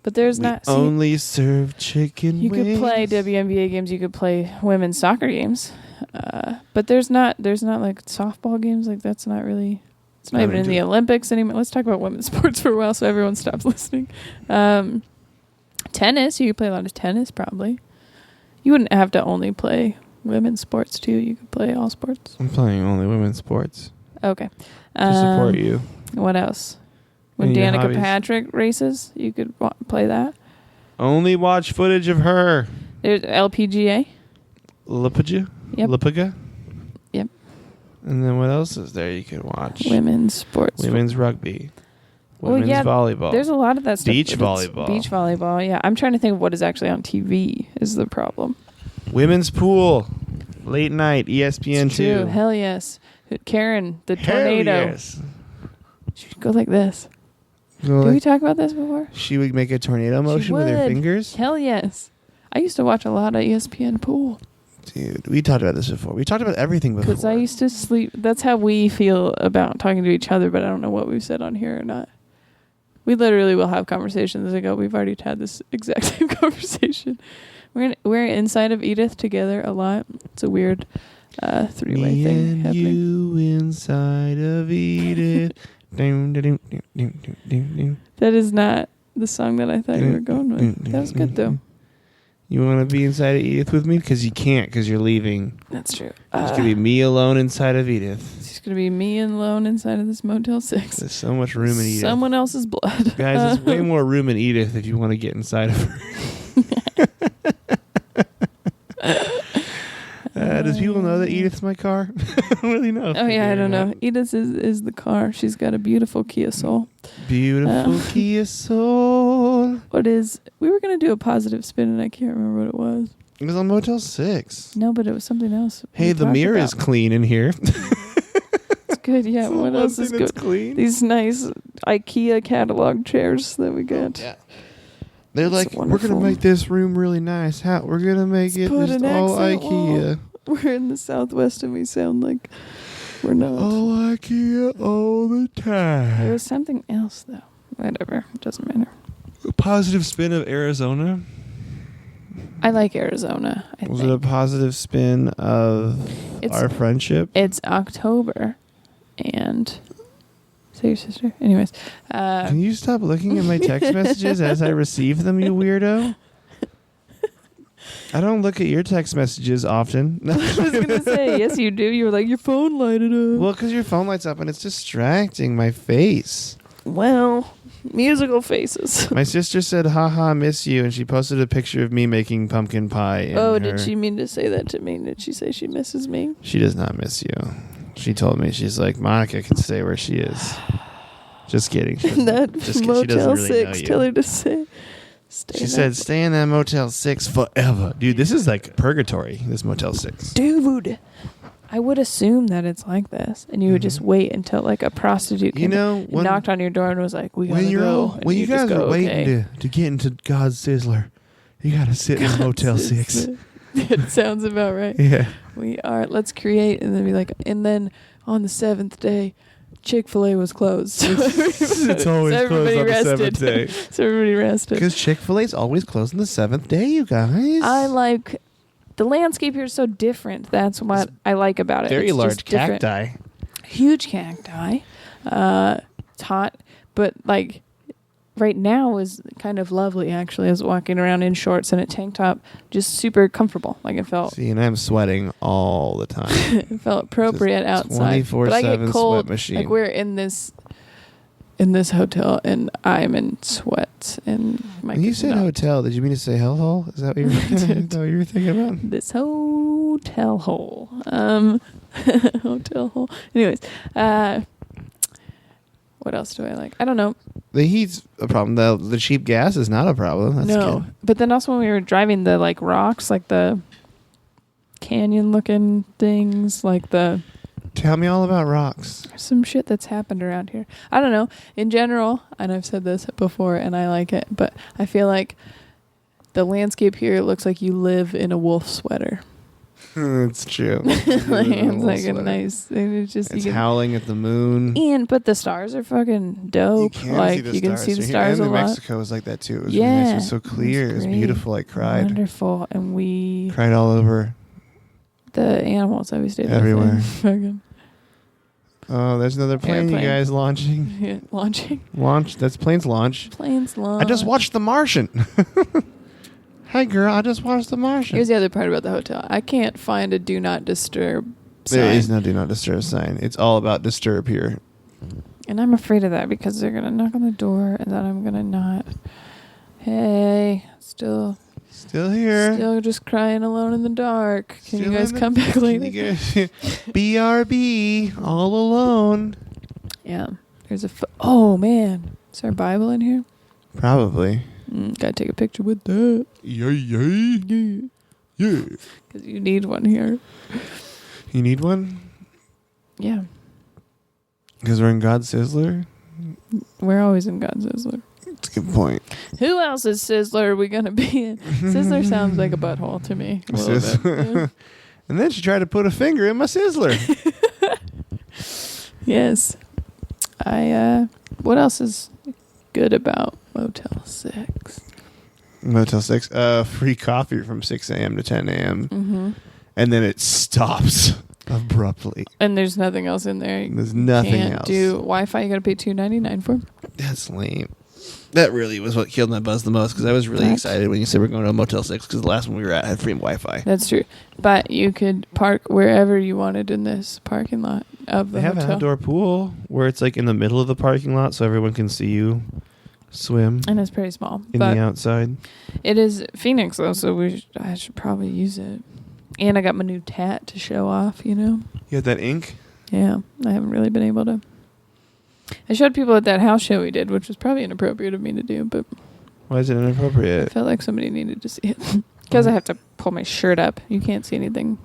But there's only serve chicken wings. You could play WNBA games. You could play women's soccer games. But there's not like softball games. Like that's not really. It's not even in the Olympics anymore. Let's talk about women's sports for a while, so everyone stops listening. Tennis. You could play a lot of tennis, probably. You wouldn't have to only play women's sports too. You could play all sports. I'm playing only women's sports. Okay. To support you. What else? When Danica Patrick races, you could play that. Only watch footage of her. There's LPGA. Lipiga? Yep. Lipiga? Yep. And then what else is there you could watch? Women's sports. Women's rugby. Women's volleyball. There's a lot of that stuff. Beach volleyball. Beach volleyball, yeah. I'm trying to think of what is actually on TV is the problem. Women's pool. Late night, ESPN2. Hell yes. Karen, the tornado. Yes. She should go like this. Did we talk about this before? She would make a tornado motion with her fingers? Hell yes. I used to watch a lot of ESPN pool. Dude, we talked about this before. We talked about everything before. Because I used to sleep. That's how we feel about talking to each other, but I don't know what we've said on here or not. We literally will have conversations and go, we've already had this exact same conversation. We're inside of Edith together a lot. It's a weird three-way thing and happening. You inside of Edith. That is not the song that I thought you were going with. That was good, though. You want to be inside of Edith with me? Because you can't, because you're leaving. That's true. It's going to be me alone inside of Edith. It's going to be me alone inside of this Motel 6. There's so much room in Edith. Someone else's blood. Guys, there's way more room in Edith if you want to get inside of her. Does people know that Edith's my car? I don't really know. Oh yeah, I don't know. Edith is the car. She's got a beautiful Kia Soul. Beautiful Kia Soul. We were gonna do a positive spin and I can't remember what it was. It was on Motel 6. No, but it was something else. Hey, the mirror is clean in here. It's good, yeah. So what else is good? Clean? These nice IKEA catalog chairs that we got. Yeah. They're like, we're going to make this room really nice. We're going to make it just all IKEA. We're in the Southwest and we sound like we're not. All IKEA all the time. There was something else, though. Whatever. It doesn't matter. A positive spin of Arizona? I like Arizona, I think. Was it a positive spin of our friendship? It's October. And... Say your sister? Anyways. Can you stop looking at my text messages as I receive them, you weirdo? I don't look at your text messages often. I was going to say, yes, you do. You were like, your phone lighted up. Well, because your phone lights up and it's distracting my face. Well, musical faces. My sister said, haha, miss you, and she posted a picture of me making pumpkin pie. Did she mean to say that to me? Did she say she misses me? She does not miss you. She told me, she's like, Monica can stay where she is. Just kidding. That Motel 6, tell her to stay. She said, stay in that Motel 6 forever. Dude, this is like purgatory, this Motel 6. Dude, I would assume that it's like this. And you would just wait until like a prostitute knocked on your door and was like, we gotta go. When you guys are waiting to get into God's Sizzler, you gotta sit in Motel 6. It sounds about right. Yeah. Let's create, and then be like, and then on the 7th day, Chick-fil-A was closed. So it's always closed on the 7th day. So everybody rested. Because Chick-fil-A's always closed on the 7th day, you guys. I like, the landscape here is so different. That's what I like about it. Very large cacti. Huge cacti. It's hot, but like, right now is kind of lovely, actually. I was walking around in shorts and a tank top, just super comfortable. Like it felt. See, and I'm sweating all the time. It felt appropriate outside. 24/7 but I get cold. Sweat machine. Like we're in this hotel, and I'm in sweats. And when you said hotel, did you mean to say hellhole? Is that what you were thinking about? This hotel hole. Hotel hole. Anyways, what else do I like? I don't know. The heat's a problem. The cheap gas is not a problem. That's good. But then also when we were driving the like rocks, like the canyon looking things, like the... Tell me all about rocks. Some shit that's happened around here. I don't know. In general, and I've said this before and I like it, but I feel like the landscape here looks like you live in a wolf sweater. It's true. It's like a nice. It's howling at the moon. But the stars are fucking dope. You can see the stars a lot. New Mexico was like that too. It was really nice. It was so clear. It was beautiful. I cried. Wonderful, and we cried all over. The animals that we stayed everywhere. Fucking. Oh, there's another plane, you guys launching. Yeah, launching. Launch. That's planes launch. Planes launch. I just watched The Martian. Hi, girl. I just watched The Martian. Here's the other part about the hotel. I can't find a do not disturb sign. There is no do not disturb sign. It's all about disturb here. And I'm afraid of that because they're going to knock on the door and then I'm going to not. Hey, still here. Still just crying alone in the dark. Can you guys come back later? BRB, all alone. Yeah. There's oh, man. Is there a Bible in here? Probably. Gotta take a picture with that. Yeah. Because you need one here. You need one? Yeah. Because we're in God's Sizzler? We're always in God's Sizzler. That's a good point. Who else's Sizzler are we going to be in? Sizzler sounds like a butthole to me. A little bit. Yeah. And then she tried to put a finger in my Sizzler. Yes. What else is good about Motel 6? Motel 6. Free coffee from 6 a.m. to 10 a.m. Mm-hmm. And then it stops abruptly. And there's nothing else in there. There's nothing else. Do Wi-Fi you got to pay $2.99 for? That's lame. That really was what killed my buzz the most because I was really excited when you said we're going to a Motel 6 because the last one we were at had free Wi-Fi. That's true. But you could park wherever you wanted in this parking lot of the hotel. They have an outdoor pool where it's like in the middle of the parking lot so everyone can see you swim. And it's pretty small. In the outside. It is Phoenix though, so I should probably use it. And I got my new tat to show off, You got that ink? Yeah, I haven't really been able to. I showed people at that house show we did, which was probably inappropriate of me to do, but... Why is it inappropriate? I felt like somebody needed to see it. Because I have to pull my shirt up. You can't see anything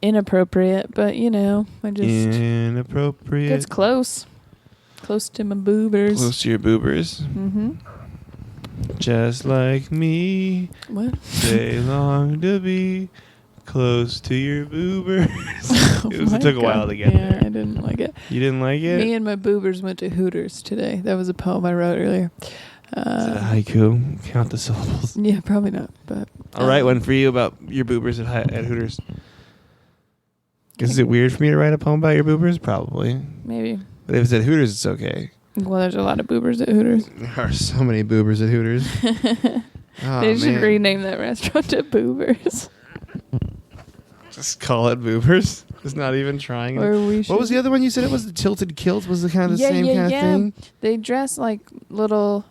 inappropriate, but, I just... Inappropriate. It's close. Close to my boobers. Close to your boobers. Mm-hmm. Just like me. What? They long to be close to your boobers. It took a while to get there. Yeah, I didn't like it. You didn't like it? Me and my boobers went to Hooters today. That was a poem I wrote earlier. Is it a haiku? Count the syllables. Yeah, probably not. But I'll write one for you about your boobers at Hooters. Is it weird for me to write a poem about your boobers? Probably. Maybe. But if it's at Hooters, it's okay. Well, there's a lot of boobers at Hooters. There are so many boobers at Hooters. They should rename that restaurant to Boobers. Just call it Boobers. It's not even trying. What was the other one you said? It was the Tilted Kilt. Was the kind of the same kind of thing? They dress like little.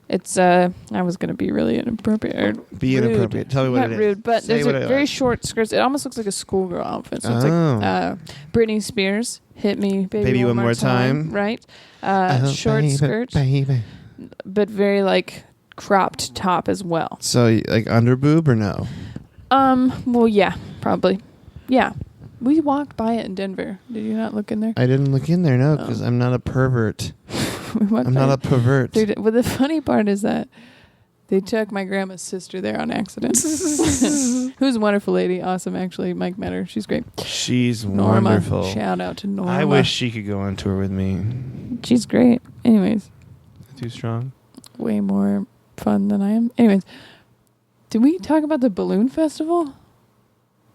It's I was gonna be really inappropriate. Be rude. Inappropriate. Tell me what not it is. Rude, but Say there's very short skirts. It almost looks like a schoolgirl outfit. So it's like Britney Spears, "Hit Me, Baby, One More Time," right? Short baby, skirt, baby. but very like cropped top as well. So like under boob or no? Well, yeah, probably. Yeah. We walked by it in Denver. Did you not look in there? I didn't look in there, no, because I'm not a pervert. I'm not a pervert. Well, the funny part is that they took my grandma's sister there on accident. Who's a wonderful lady. Awesome, actually. Mike met her. She's great. She's Norma. wonderful. Shout out to Norma. I wish she could go on tour with me. She's great. Anyways. Too strong? Way more fun than I am. Anyways. Did we talk about the balloon festival?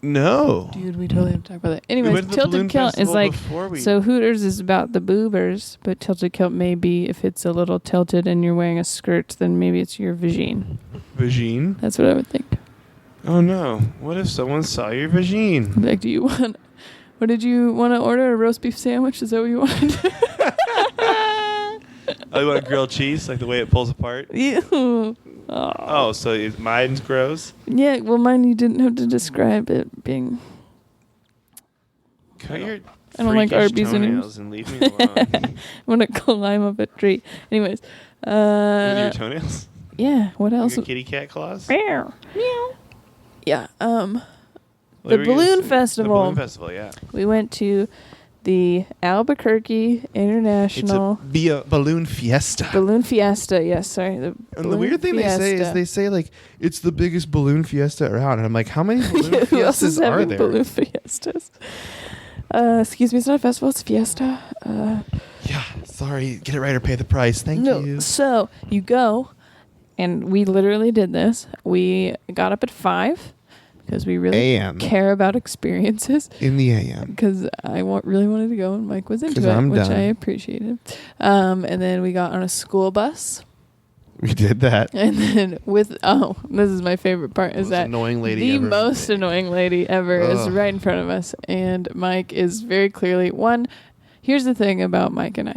No. Dude, we totally have to talk about that. Anyways, Tilted Kilt is like, so Hooters is about the boobers, but Tilted Kilt may be, if it's a little tilted and you're wearing a skirt, then maybe it's your vagine. Vagine? That's what I would think. Oh no. What if someone saw your vagine? Like, what did you want to order? A roast beef sandwich? Is that what you wanted? Oh, you want a grilled cheese? Like the way it pulls apart? Ew. Oh, so mine's gross? Yeah, well, mine you didn't have to describe it being... Cut your I don't like Arby's toenails and leave me alone. I'm going to climb up a tree. Anyways. With your toenails? Yeah, what else? Your kitty cat claws? Meow. Meow. Yeah, the Balloon Festival. The Balloon Festival, yeah. We went to the Albuquerque International... It's a balloon fiesta. Balloon Fiesta, yes, sorry. And the weird thing they say, like, it's the biggest balloon fiesta around. And I'm like, how many balloon fiestas are there? Balloon fiestas. Excuse me, it's not a festival, it's a fiesta. Yeah, sorry, get it right or pay the price. Thank you. So, you go, and we literally did this. We got up at 5. Because we really care about experiences. In the AM. Because I really wanted to go, and Mike was into it, which I appreciated. And then we got on a school bus. We did that. And then this is my favorite part, is that annoying lady the most annoying lady ever is right in front of us. And Mike is very clearly, here's the thing about Mike and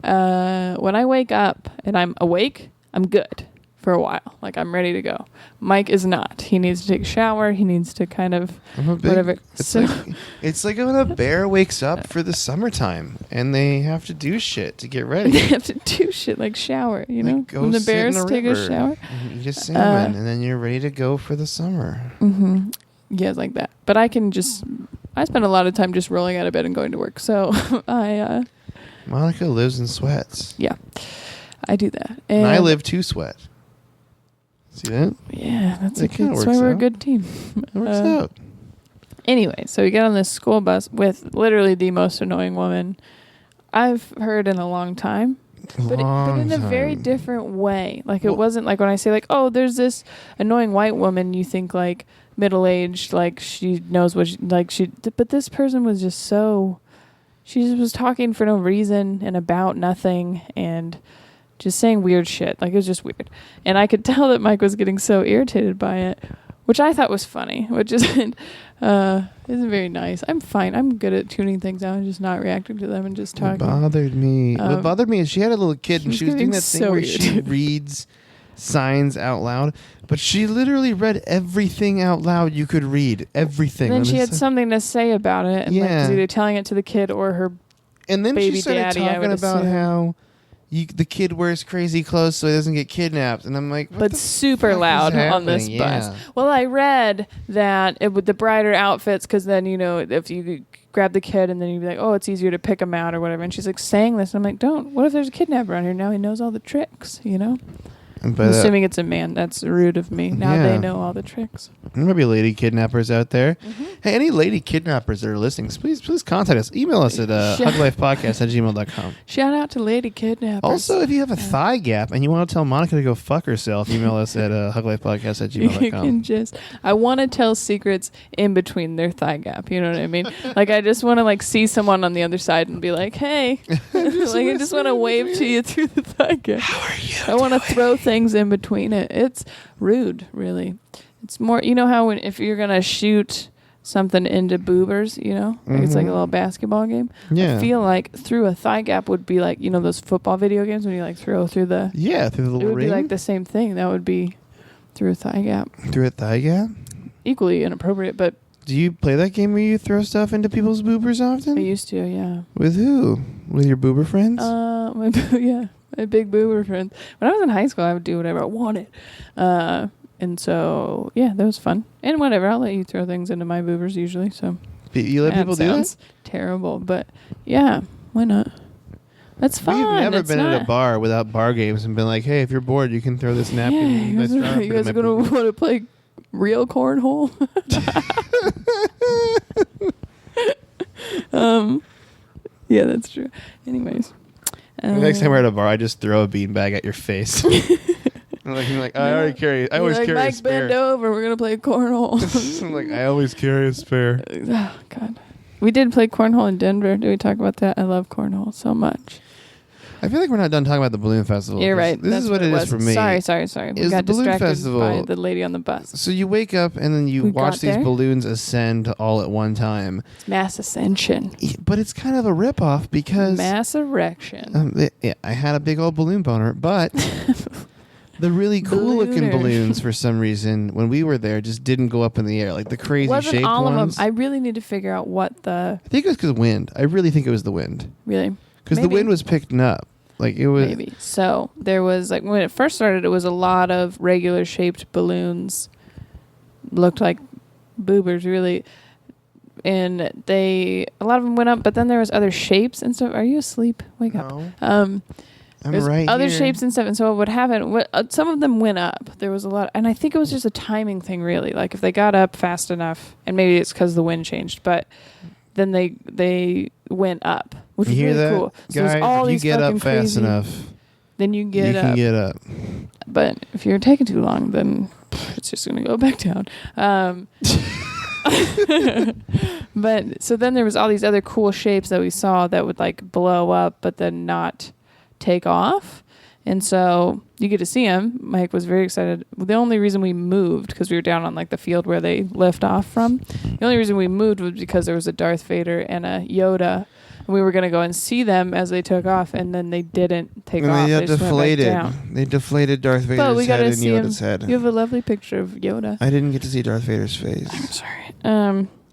I. When I wake up and I'm awake, I'm good. For a while. Like, I'm ready to go. Mike is not. He needs to take a shower. He needs to kind of whatever. It's like when a bear wakes up for the summertime and they have to do shit to get ready. They have to do shit like shower, you know? When the bears take a shower. And eat a salmon and then you're ready to go for the summer. Mm-hmm. Yeah, it's like that. But I spend a lot of time just rolling out of bed and going to work. So Monica lives in sweats. Yeah. I do that. And I live to sweat. See that? Yeah, that's why we're a good team. It works out. Anyway, so we get on this school bus with literally the most annoying woman I've heard in a long time. But in a very different way. Like, it wasn't like when I say, like, oh, there's this annoying white woman, you think, like, middle-aged, like, she knows what but this person was just so... She just was talking for no reason and about nothing and... just saying weird shit. Like, it was just weird. And I could tell that Mike was getting so irritated by it, which I thought was funny, which isn't very nice. I'm fine. I'm good at tuning things out and just not reacting to them and just talking. What bothered me is she had a little kid and she was doing that thing where she reads signs out loud. But she literally read everything out loud you could read. Everything. And then she had something to say about it. And yeah. was either telling it to the kid or her and then baby she started daddy, talking about how the kid wears crazy clothes so he doesn't get kidnapped. And I'm like, but super loud on this bus. Well, I read that with the brighter outfits, because then, if you grab the kid and then you'd be like, oh, it's easier to pick him out or whatever. And she's like saying this. And I'm like, what if there's a kidnapper on here? Now he knows all the tricks, I'm assuming it's a man. That's rude of me. Now they know all the tricks. There might be lady kidnappers out there. Mm-hmm. Hey, any lady kidnappers that are listening, please contact us. Email us at huglifepodcast@gmail.com. Shout out to lady kidnappers. Also, if you have a thigh gap and you want to tell Monica to go fuck herself, email us at huglifepodcast@gmail.com. I want to tell secrets in between their thigh gap. You know what I mean? Like, I just want to see someone on the other side and be like, hey. I just want to wave to you through the thigh gap. How are you I want to throw things in between it. It's rude, really. It's more, how if you're going to shoot something into boobers, it's like a little basketball game. Yeah. I feel like through a thigh gap would be like, those football video games when you throw through the... Yeah, through the little ring. It would be like the same thing. That would be through a thigh gap. Through a thigh gap? Equally inappropriate, but... Do you play that game where you throw stuff into people's boobers often? I used to, yeah. With who? With your boober friends? My big boober friends. When I was in high school, I would do whatever I wanted. And so, yeah, that was fun. And whatever, I'll let you throw things into my boobers usually. So you let people do that? Sounds terrible, but yeah, why not? That's fun. We've never been at a bar without bar games and been like, hey, if you're bored, you can throw this napkin. Yeah, you guys are going to want to play real cornhole? Yeah, that's true. Anyways. The next time we're at a bar, I just throw a beanbag at your face. I'm like, I already carry. I always carry a spare. Bend over. We're gonna play cornhole. I'm like, I always carry a spare. Oh God, we did play cornhole in Denver. Did we talk about that? I love cornhole so much. I feel like we're not done talking about the balloon festival. You're right. This is what it is for me. Sorry. We got distracted by the lady on the bus. So you wake up and then you watch these balloons ascend all at one time. It's mass ascension. But it's kind of a ripoff because mass erection. I had a big old balloon boner, but the really cool looking balloons for some reason when we were there just didn't go up in the air, like the crazy shaped all ones. Of them. I really need to figure out what the. I think it was because of wind. I really think it was the wind. Really? Because the wind was picking up. Like it was maybe. So there was when it first started, it was a lot of regular shaped balloons. Looked like boobers, really. And a lot of them went up, but then there was other shapes and stuff. Are you asleep? Wake up. I'm right other here. shapes and stuff. And so what happened, some of them went up. There was a lot. And I think it was just a timing thing, really. Like if they got up fast enough, and maybe it's because the wind changed, but then they went up, which was really cool. So guys, all if you get up fast enough, then you can get up. But if you're taking too long, then it's just going to go back down. But so then there was all these other cool shapes that we saw that would blow up, but then not take off. And so you get to see him. Mike was very excited. The only reason we moved, because we were down on the field where they lift off from, the only reason we moved was because there was a Darth Vader and a Yoda. And we were going to go and see them as they took off, and then they didn't take off. They deflated. They deflated Darth Vader's head and Yoda's head. You have a lovely picture of Yoda. I didn't get to see Darth Vader's face. I'm sorry.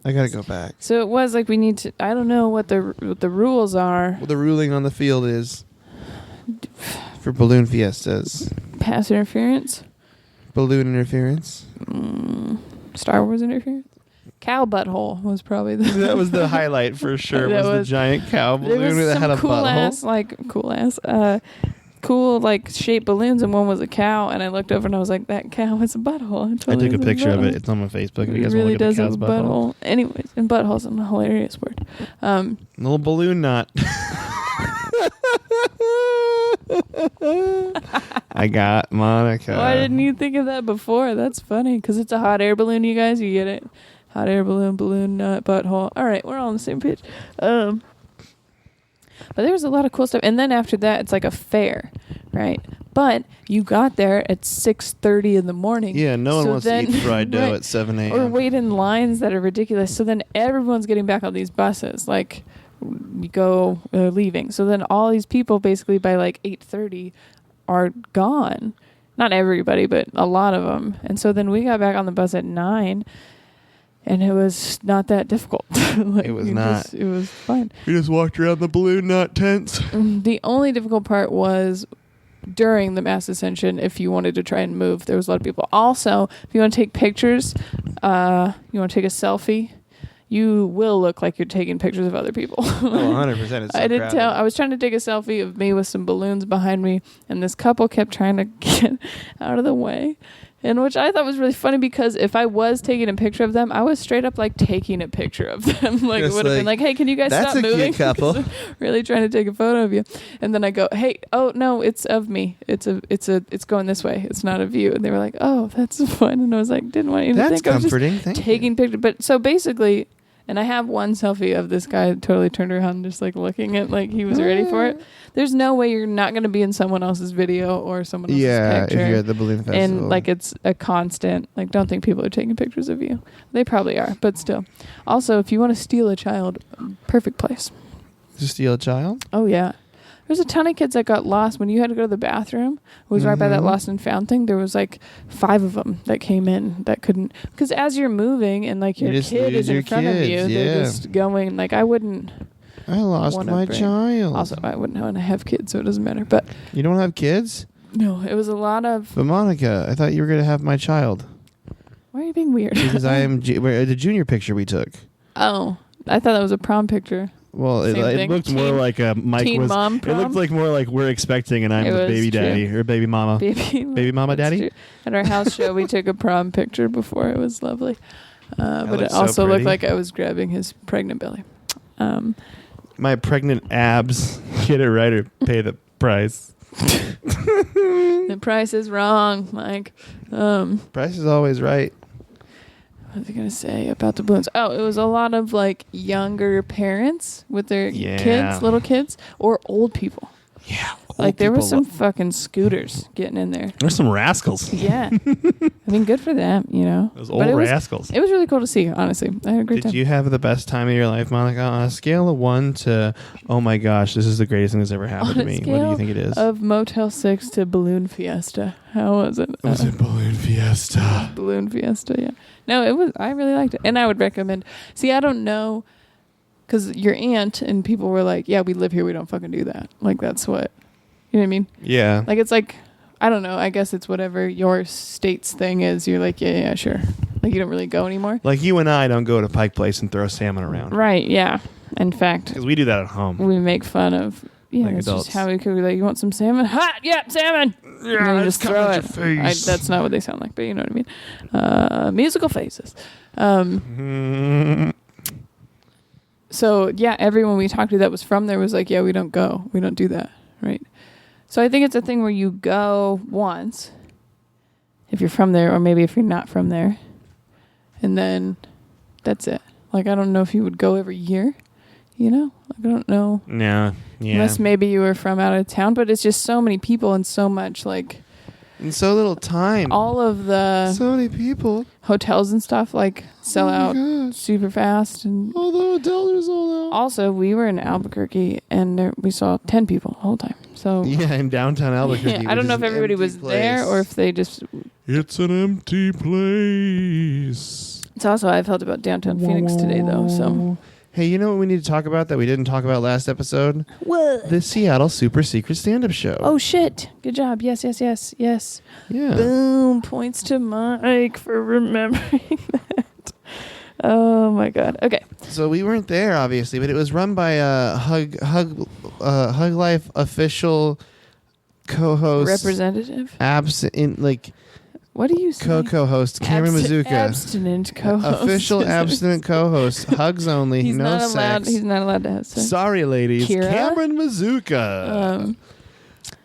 I got to go back. So it was we need to, I don't know what the rules are. Well, the ruling on the field is... For balloon fiestas. Pass interference? Balloon interference? Star Wars interference? Cow butthole was probably the... That was the highlight for sure, was the giant cow balloon that had a butthole. Cool shaped balloons, and one was a cow, and I looked over and I was like, that cow has a butthole. I took a picture of it. It's on my Facebook. If you guys want to look at the cow's butthole. Anyways, and butthole's a hilarious word. Little balloon knot. I got Monica. Why didn't you think of that before? That's funny, because it's a hot air balloon, you guys. You get it? Hot air balloon, nut, butthole. All right, we're all on the same page. But there was a lot of cool stuff. And then after that, it's like a fair, right? But you got there at 6:30 in the morning. Yeah, no one wants to eat fried dough at 7 a.m. Or wait in lines that are ridiculous. So then everyone's getting back on these buses. You go leaving. So then all these people basically by 8:30 are gone. not everybody, but a lot of them. And so then we got back on the bus at 9, and it was not that difficult. It was not. It was fine. We just walked around the balloon, not tense. The only difficult part was during the mass ascension. If you wanted to try and move, there was a lot of people. Also, if you want to take pictures, you want to take a selfie, you will look like you're taking pictures of other people. 100%. It's so I didn't tell. I was trying to take a selfie of me with some balloons behind me, and this couple kept trying to get out of the way. And which I thought was really funny, because if I was taking a picture of them, I was straight up like taking a picture of them. Like it would have been like, hey, can you guys stop moving? That's a cute couple. Really trying to take a photo of you. And then I go, hey, oh no, it's of me. It's going this way. It's not of you. And they were like, oh, that's fun. And I was like, didn't want you to think comforting. I was just taking pictures. But so basically, and I have one selfie of this guy totally turned around, just like looking at like he was ready for it. There's no way you're not going to be in someone else's video or someone else's picture. Yeah, if you're at the balloon festival. And like it's a constant, like don't think people are taking pictures of you. They probably are, but still. Also, if you want to steal a child, perfect place. To steal a child? Oh yeah. There's a ton of kids that got lost when you had to go to the bathroom. It was right by that lost and found thing. There was like 5 of them that came in that couldn't, because as you're moving and like your kid is in front of you, they're just going like I lost my child. Also, I wouldn't want to have kids, so it doesn't matter. But you don't have kids? No, it was a lot of. But Monica, I thought you were going to have my child. Why are you being weird? Because I am the junior picture we took. Oh, I thought that was a prom picture. Well, it looked more like a Mike teen was. Mom prom? It looked like more like we're expecting, and I'm the baby daddy or baby mama. Baby mama daddy. True. At our house show, we took a prom picture before. It was lovely, but it so also looked like I was grabbing his pregnant belly. My pregnant abs. Get it right or pay the price. The price is wrong, Mike. Price is always right. What was I going to say about the balloons? Oh, it was a lot of like younger parents with their kids, little kids, or old people. Yeah. Like there were some fucking scooters getting in there. There's some rascals. Yeah. I mean, good for them, you know. Those old rascals. It was really cool to see, honestly. I had a great time. Did you have the best time of your life, Monica? On a scale of 1 to, oh my gosh, this is the greatest thing that's ever happened to me. What do you think it is? Of Motel 6 to Balloon Fiesta. How was it? Was it Balloon Fiesta? Balloon Fiesta, yeah. No, it was. I really liked it. And I would recommend. See, I don't know. Because your aunt and people were like, yeah, we live here. We don't fucking do that. Like, that's what. You know what I mean? Yeah. Like, it's like, I don't know. I guess it's whatever your state's thing is. You're like, yeah, sure. Like, you don't really go anymore. Like, you and I don't go to Pike Place and throw salmon around. Right, yeah. In fact. Because we do that at home. We make fun of, like it's adults. Just how we could be like, you want some salmon? Hot! Yeah, salmon! Yeah, and just throw it. Face. That's not what they sound like, but you know what I mean. Musical faces. So, yeah, everyone we talked to that was from there was like, yeah, we don't go. We don't do that, right? So I think it's a thing where you go once, if you're from there, or maybe if you're not from there, and then that's it. Like, I don't know if you would go every year, you know? Like, I don't know. No, yeah. Unless maybe you were from out of town, but it's just so many people and so much, like... And so little time. All of the... So many people. Hotels and stuff, like, sell out super fast. And all the hotels are sold out. Also, we were in Albuquerque, and we saw 10 people the whole time. So yeah, in downtown Albuquerque. Yeah, I don't know if everybody was there or if they just... It's an empty place. It's also how I felt about downtown Phoenix today, though, so... Hey, you know what we need to talk about that we didn't talk about last episode? What? The Seattle Super Secret Stand-Up Show. Oh, shit. Good job. Yes. Yeah. Boom. Points to Mike for remembering that. Oh, my God. Okay. So we weren't there, obviously, but it was run by a Hug Life official co-host. Representative? What do you say? Co-host Cameron Mazuka. Abstinent co-host. Official abstinent co-host. Hugs only. He's no not sex. He's not allowed to have sex. Sorry, ladies. Kira? Cameron Mazuka.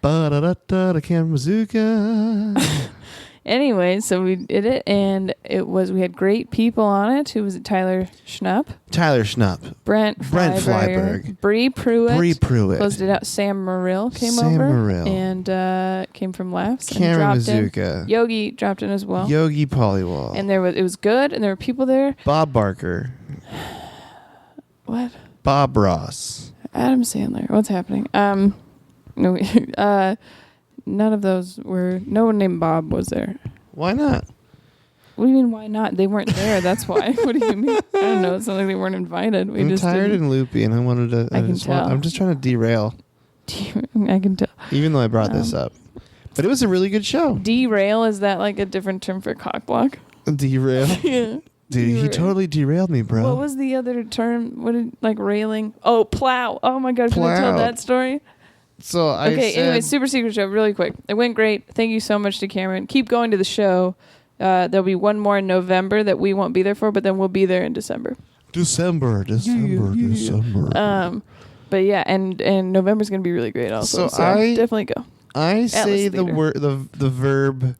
Ba-da-da-da-da, Cameron Mazuka. Anyway, so we did it, and we had great people on it. Who was it? Tyler Schnupp. Brent Flyberg. Bree Pruitt. Closed it out. Sam Morrill came over. And came from Laughs. Cameron Mazuka. Yogi dropped in as well. Yogi Pollywall. And it was good, and there were people there. Bob Barker. What? Bob Ross. Adam Sandler. What's happening? none of those were. No one named Bob was there. Why not? What do you mean? Why not? They weren't there. That's why. What do you mean? I don't know. It's not like they weren't invited. I'm tired and loopy, and I wanted to. I'm just trying to derail. I can tell. Even though I brought this up, but it was a really good show. Derail, is that like a different term for cock block? Derail. Yeah. Dude, he totally derailed me, bro. What was the other term? Like railing? Oh, plow. Oh my God. Can I tell that story? So anyway, Super Secret Show, really quick. It went great. Thank you so much to Cameron. Keep going to the show. There'll be one more in November that we won't be there for, but then we'll be there in December. December. But yeah, and November's gonna be really great also. So I definitely go. I say the word, the verb.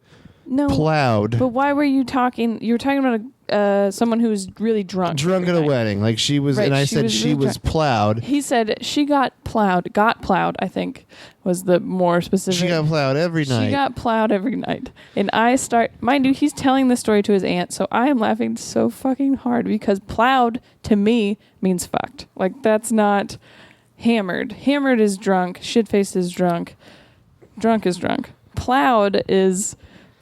No, plowed. But why were you talking? You were talking about someone who was really drunk. Drunk at a wedding, like she was, right, and I said she was plowed. He said she got plowed. Got plowed, I think, was the more specific. She got plowed every night. She got plowed every night, and I start. Mind you, he's telling the story to his aunt, so I am laughing so fucking hard because plowed to me means fucked. Like that's not hammered. Hammered is drunk. Shit-faced is drunk. Drunk is drunk. Plowed is.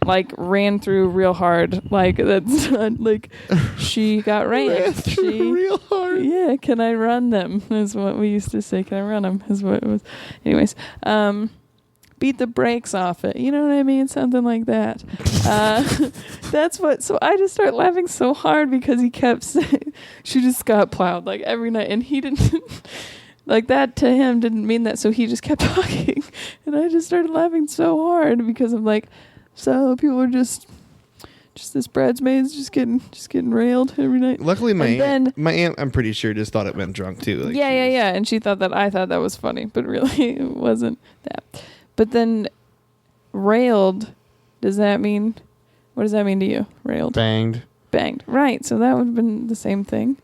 Like ran through real hard, like that's not like she got ran through real hard. Yeah, can I run them? Is what we used to say. Can I run them? Is what it was. Anyways, beat the brakes off it. You know what I mean? Something like that. That's what. So I just start laughing so hard because he kept saying she just got plowed like every night, and he didn't. Like that to him didn't mean that, so he just kept talking, and I just started laughing so hard because I'm like. So people are just this bridesmaids just getting railed every night. Luckily, my aunt, I'm pretty sure, just thought it meant drunk too. Like yeah, and she thought that I thought that was funny, but really it wasn't that. But then railed, does that mean? What does that mean to you? Railed, banged, right? So that would have been the same thing.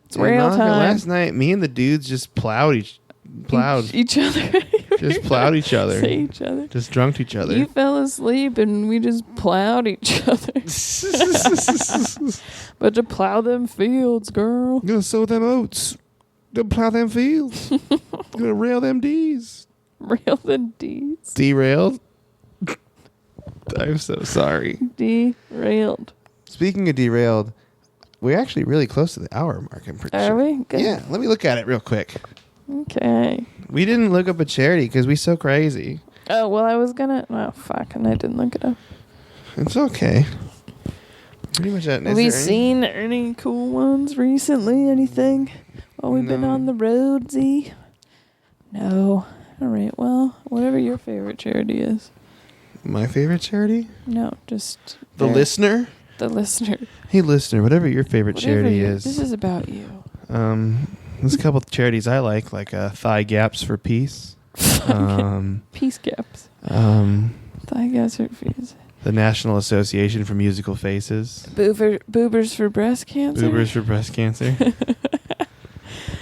It's rail time. Last night, me and the dudes just plowed each other. Just plowed each other. Say each other. Just drunked each other. You fell asleep and we just plowed each other. But to plow them fields, girl. Gonna sow them oats. Gonna plow them fields. Gonna rail them D's. Rail them D's. Derailed. I'm so sorry. Derailed. Speaking of derailed, we're actually really close to the hour mark, I'm pretty sure. Are we? Good. Yeah, let me look at it real quick. Okay. We didn't look up a charity because we're so crazy. Oh, well, I was gonna... Oh, fuck, and I didn't look it up. It's okay. Pretty much that. Have we seen any cool ones recently? Anything? While we've been on the road, Z? No. All right, well, whatever your favorite charity is. My favorite charity? No, just... The listener? The listener. Hey, listener, whatever your favorite charity is. This is about you. There's a couple of charities I like Thigh Gaps for Peace. Peace Gaps. Thigh Gaps for Peace. The National Association for Musical Faces. Boobers for Breast Cancer. Boobers for Breast Cancer.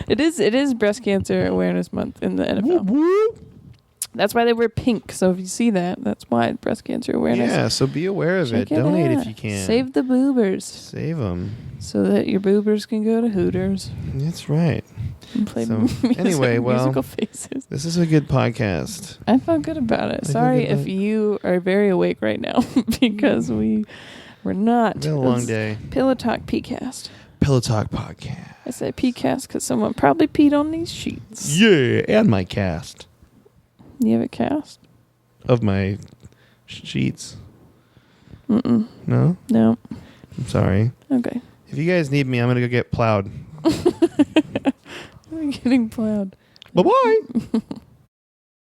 It is Breast Cancer Awareness Month in the NFL. Whoop, whoop. That's why they wear pink. So if you see that, that's why breast cancer awareness. Yeah, so be aware of it. Donate if you can. Save the boobers. Save them. So that your boobers can go to Hooters. That's right. And play musical faces. This is a good podcast. I felt good about it. Sorry if you are very awake right now because we're not. It's been a long day. Pillow Talk PCast. Pillow Talk Podcast. I say PCast because someone probably peed on these sheets. Yeah, and my cast. You have a cast? Of my sheets. Mm-mm. No? No. I'm sorry. Okay. If you guys need me, I'm going to go get plowed. I'm getting plowed. Bye-bye.